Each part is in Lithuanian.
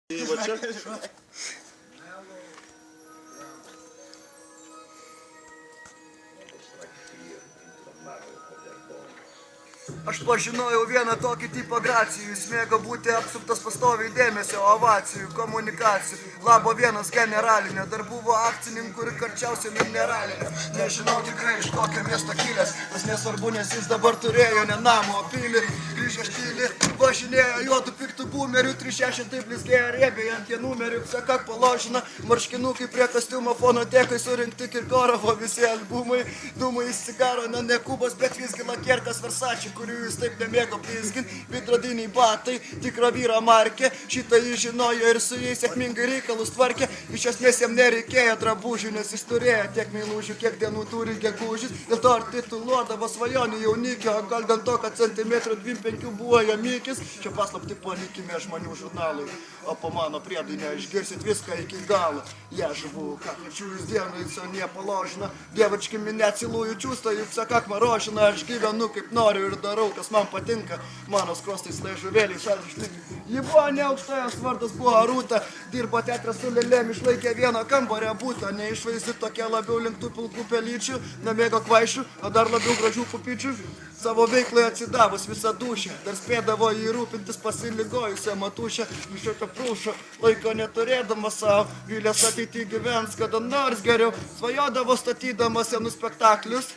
Va čia. Aš pažinojau vieną tokį tipą gracijų, jis mėgo būti apsuptas pastoviai dėmesio, ovacijų, komunikacijų. Labo vienas generalinė, dar buvo akcininkų ir karčiausia mineralinė. Nežinau tikrai iš kokio miesto kilęs, tas nesvarbu, nes jis dabar turėjo ne namo, o pilį. Grįžęs tyli, važinėjo juodų piktų boomerių, 360 blizgėjo riebiai ant jie numerių, sakak paložina, marškinukai prie kostiumo fonotekai surinkti Kirkorovo visi albumai, dūmai iš cigaro, ne Kubos, bet visgi lakierkas Versace, kurių jis taip nemėgo blizgint, vidrodiniai batai, tikro vyro markė, šitą jis žinojo ir su jais sėkmingai reikalus tvarkė, iš esmės jam nereikėjo drabužių, nes jis turėjo tiek meilužių, kiek dienų turi gegužis, dėl to ar tituluodavo svajonių jaunikio, gal dėl to, kad centimetrų 25 buvo jo mykis, čia paslapti palikime žmonių žurnalui, o po mano priedainę išgirsit viską iki galo, ja žuvų, ką хочу из dienais, o не положено, девочки меня целую, чувствую, как мороженое, aš gyvenu kaip noriu ir darau, kas man patinka, mano skrostais liežuvėliai šaršti. Ji buvo neaukšta, jos vardas buvo Rūta, dirbo teatre su lėlėm, išlaikė vieno kambario būtą, neišvaizdi tokia labiau linktų pilkų pelyčių, nemėgo kvaišių, o dar labiau gražių pupyčių. Savo veiklai atsidavus visą dušę, dar spėdavo jį rūpintis pasiligojusią matušę, iš šio prūšo, laiko neturėdama savo, vilės ateity gyvens kada nors geriau, svajodavo statydama senus spektaklius.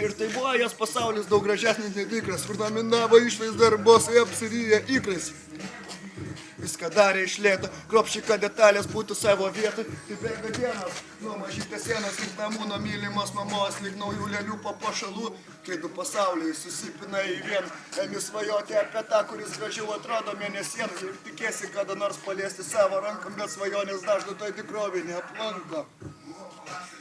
Ir tai buvo jos pasaulis daug gražesnis netikras, kur dominavo išvaizda ir bosai apsiryję ikrais. Viską darė iš lėto, kruopščiai, kad detalės būtų savo vietoj. Tai bėga dienos, nuo mažytės sienos link namų, nuo mylimos mamos, link naujų lėlių papuošalų. Kai du pasauliai susipina į vieną, ėmi svajoti apie tą, kuris gražiau atrodo mėnesieną. Ir tikėsi kada nors paliesti savo rankom, bet svajonės dažnai toj tikrovė neaplanko.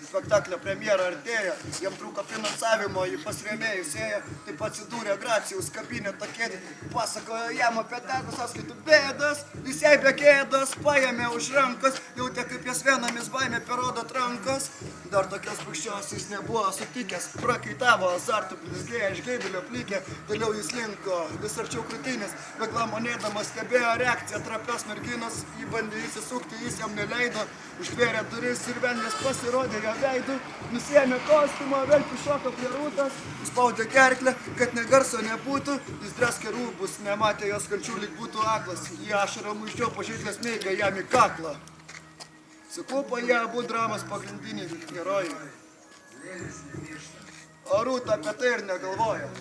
Spektaklio premjera artėjo, jam trūko finansavimo, jį pas rėmėjus ėjo, taip atsidūrė Gracijaus kabineto kėdė, pasakojo jam apie teko sąskaitų bėdas, jis jai be kėdos paėmė už rankos, jautė kaip jas vienomis baimė perodot rankos, dar tokios bukščios jis nebuvo sutikęs, prakaitavo azartų, blizgėjo iš geidulio plikė, toliau jis linko, vis arčiau krūtinės, beklamonėdamas stebėjo reakciją trapios merginos, jį bandė įsisukti, jis jam neleido, užtvėrė duris ir velnias pasirodė jo veidu, nusiėmė kostiumą, vėl prišoko prie Rūtos, spaudė gerklę, kad ne garso nebūtų, jis draskė rūbus, nematė jos kančių, lyg būtų aklas, jį ašarom išdžiopo žaislės mėgė jam į kaklą. Suklupo jie abu dramos pagrindiniai herojai. O Rūta apie tai ir negalvojo.